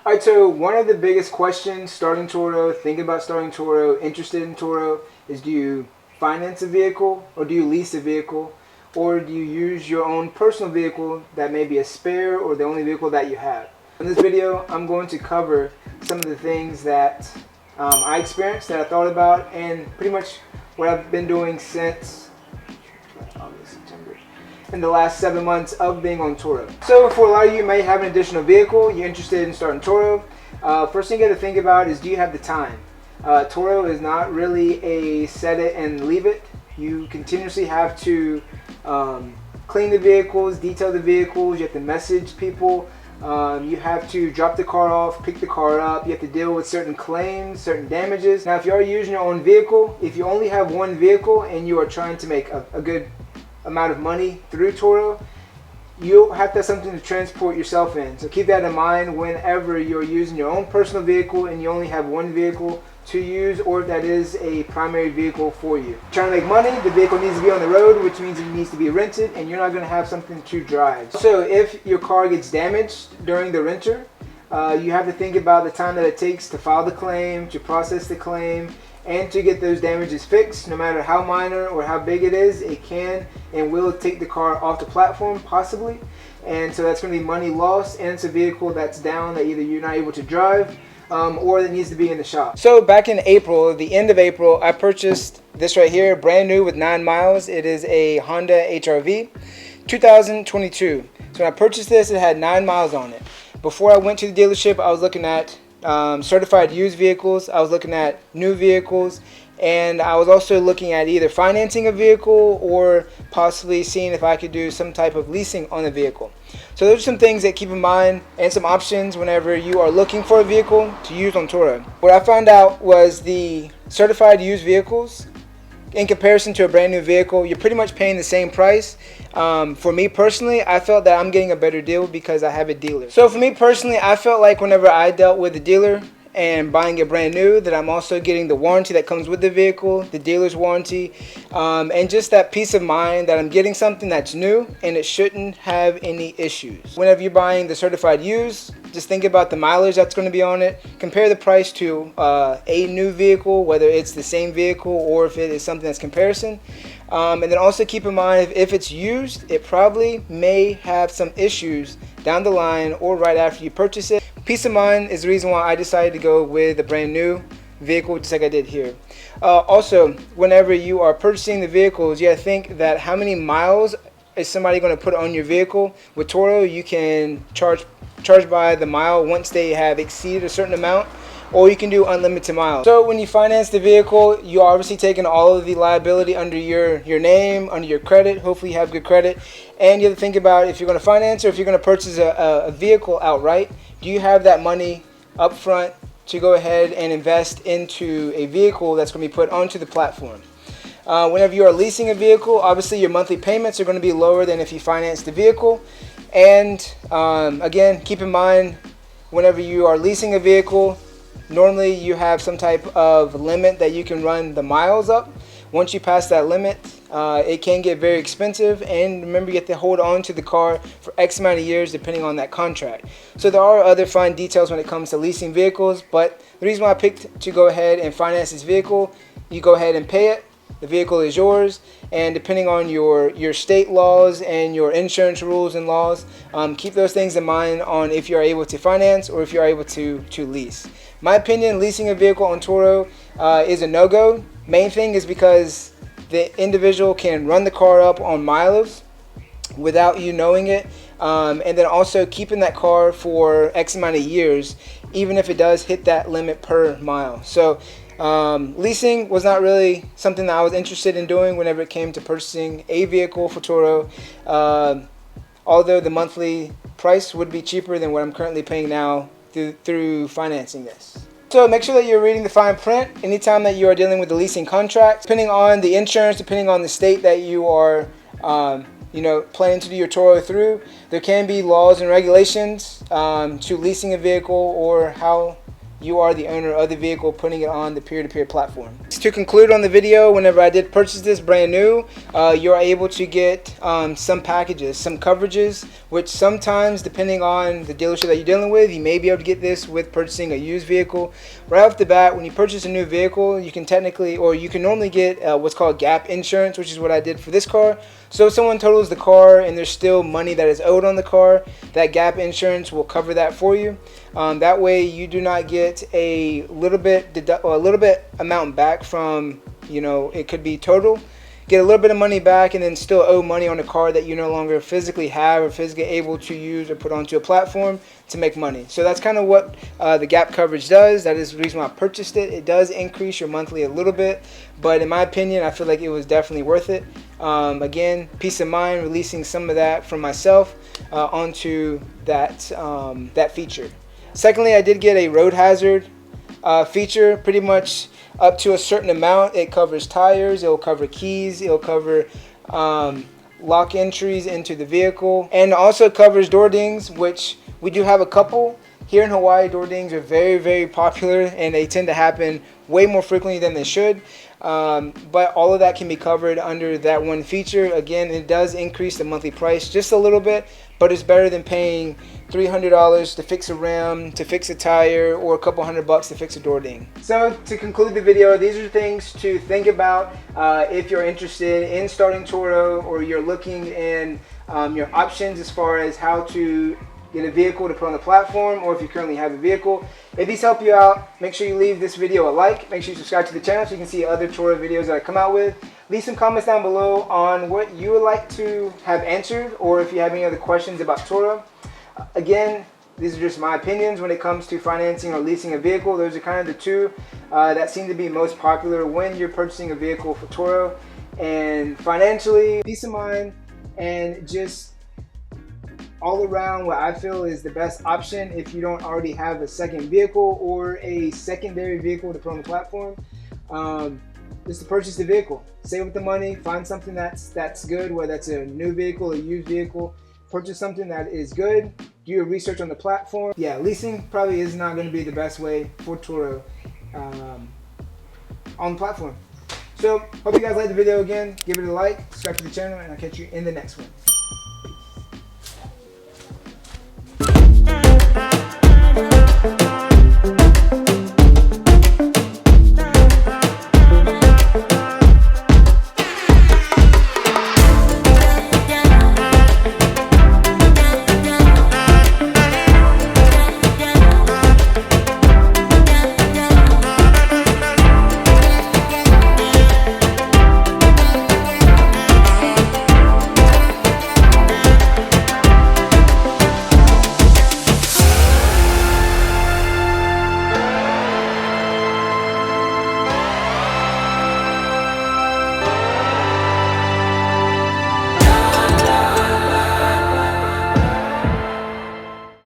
Alright, so one of the biggest questions starting Turo, thinking about starting Turo, interested in Turo, is do you finance a vehicle or do you lease a vehicle? Or do you use your own personal vehicle that may be a spare or the only vehicle that you have? In this video, I'm going to cover some of the things that I experienced, that I thought about, and pretty much what I've been doing since September, in the last 7 months of being on Turo. So for a lot of you may have an additional vehicle, you're interested in starting Turo. First thing you got to think about is, do you have the time? Turo is not really a set it and leave it. You continuously have to clean the vehicles, detail the vehicles, you have to message people, you have to drop the car off, pick the car up, you have to deal with certain claims, certain damages. Now if you are using your own vehicle, if you only have one vehicle and you are trying to make a good amount of money through Turo, you'll have to have something to transport yourself in. So keep that in mind whenever you're using your own personal vehicle and you only have one vehicle to use, or if that is a primary vehicle for you. Trying to make money, the vehicle needs to be on the road, which means it needs to be rented, and you're not going to have something to drive. So if your car gets damaged during the renter, you have to think about the time that it takes to file the claim, to process the claim, and to get those damages fixed. No matter how minor or how big it is, it can and will take the car off the platform, possibly. And so that's going to be money lost, and it's a vehicle that's down that either you're not able to drive or that needs to be in the shop. So back in April, the end of April, I purchased this right here, brand new with 9 miles. It is a Honda HR-V 2022. So when I purchased this, it had 9 miles on it. Before I went to the dealership, I was looking at certified used vehicles, I was looking at new vehicles, and I was also looking at either financing a vehicle or possibly seeing if I could do some type of leasing on the vehicle. So those are some things that keep in mind, and some options whenever you are looking for a vehicle to use on Turo. What I found out was the certified used vehicles, in comparison to a brand new vehicle, you're pretty much paying the same price. For me personally, I felt that I'm getting a better deal because I have a dealer. So for me personally, I felt like whenever I dealt with the dealer and buying it brand new, that I'm also getting the warranty that comes with the vehicle, the dealer's warranty, and just that peace of mind that I'm getting something that's new and it shouldn't have any issues. Whenever you're buying the certified used, just think about the mileage that's going to be on it. Compare the price to a new vehicle, whether it's the same vehicle or if it is something that's comparison. And then also keep in mind, if it's used, it probably may have some issues down the line or right after you purchase it. Peace of mind is the reason why I decided to go with a brand new vehicle, just like I did here. Also, whenever you are purchasing the vehicles, you gotta think that how many miles is somebody going to put on your vehicle. With Turo, you can charge by the mile once they have exceeded a certain amount, or you can do unlimited miles. So when you finance the vehicle, you're obviously taking all of the liability under your name, under your credit. Hopefully you have good credit, and you have to think about if you're going to finance or if you're going to purchase a vehicle outright. Do you have that money up front to go ahead and invest into a vehicle that's going to be put onto the platform? Whenever you are leasing a vehicle, obviously your monthly payments are going to be lower than if you finance the vehicle. And again, keep in mind, whenever you are leasing a vehicle, normally you have some type of limit that you can run the miles up. Once you pass that limit, it can get very expensive, and remember, you have to hold on to the car for X amount of years depending on that contract. So there are other fine details when it comes to leasing vehicles, but the reason why I picked to go ahead and finance this vehicle, you go ahead and pay it. The vehicle is yours, and depending on your state laws and your insurance rules and laws, keep those things in mind on if you're able to finance or if you're able to lease. My opinion, leasing a vehicle on Turo is a no-go. Main thing is because the individual can run the car up on miles without you knowing it, and then also keeping that car for X amount of years, even if it does hit that limit per mile. So leasing was not really something that I was interested in doing whenever it came to purchasing a vehicle for Turo, although the monthly price would be cheaper than what I'm currently paying now through financing this. So make sure that you're reading the fine print anytime that you are dealing with the leasing contract. Depending on the insurance, depending on the state that you are planning to do your Turo through, there can be laws and regulations to leasing a vehicle, or how you are the owner of the vehicle putting it on the peer-to-peer platform. To conclude on the video, whenever I did purchase this brand new, you're able to get some packages, some coverages, which sometimes, depending on the dealership that you're dealing with, you may be able to get this with purchasing a used vehicle. Right off the bat, when you purchase a new vehicle, you can technically, or you can normally get what's called gap insurance, which is what I did for this car. So if someone totals the car and there's still money that is owed on the car, that gap insurance will cover that for you. That way you do not get a little bit amount back from, you know, it could be total. Get a little bit of money back and then still owe money on a car that you no longer physically have or physically able to use or put onto a platform to make money. So that's kind of what the gap coverage does. That is the reason why I purchased it. It does increase your monthly a little bit, but in my opinion, I feel like it was definitely worth it. Again, peace of mind, releasing some of that from myself onto that feature. Secondly, I did get a road hazard feature. Pretty much up to a certain amount, it covers tires, it'll cover keys, it'll cover lock entries into the vehicle, and also covers door dings, which we do have a couple. Here in Hawaii, door dings are very, very popular and they tend to happen way more frequently than they should. But all of that can be covered under that one feature. Again, it does increase the monthly price just a little bit, but it's better than paying $300 to fix a rim, to fix a tire, or a couple $100 to fix a door ding. So to conclude the video, these are things to think about if you're interested in starting Turo, or you're looking in your options as far as how to get a vehicle to put on the platform, or if you currently have a vehicle. If these help you out, make sure you leave this video a like. Make sure you subscribe to the channel so you can see other Turo videos that I come out with. Leave some comments down below on what you would like to have answered, or if you have any other questions about Turo. Again, these are just my opinions when it comes to financing or leasing a vehicle. Those are kind of the two that seem to be most popular when you're purchasing a vehicle for Turo. And financially, peace of mind, and just all around what I feel is the best option if you don't already have a second vehicle or a secondary vehicle to put on the platform, is to purchase the vehicle. Save up the money, find something that's good, whether that's a new vehicle, a used vehicle. Purchase something that is good, do your research on the platform. Yeah, leasing probably is not going to be the best way for Turo on the platform. So, hope you guys liked the video. Again, give it a like, subscribe to the channel, and I'll catch you in the next one.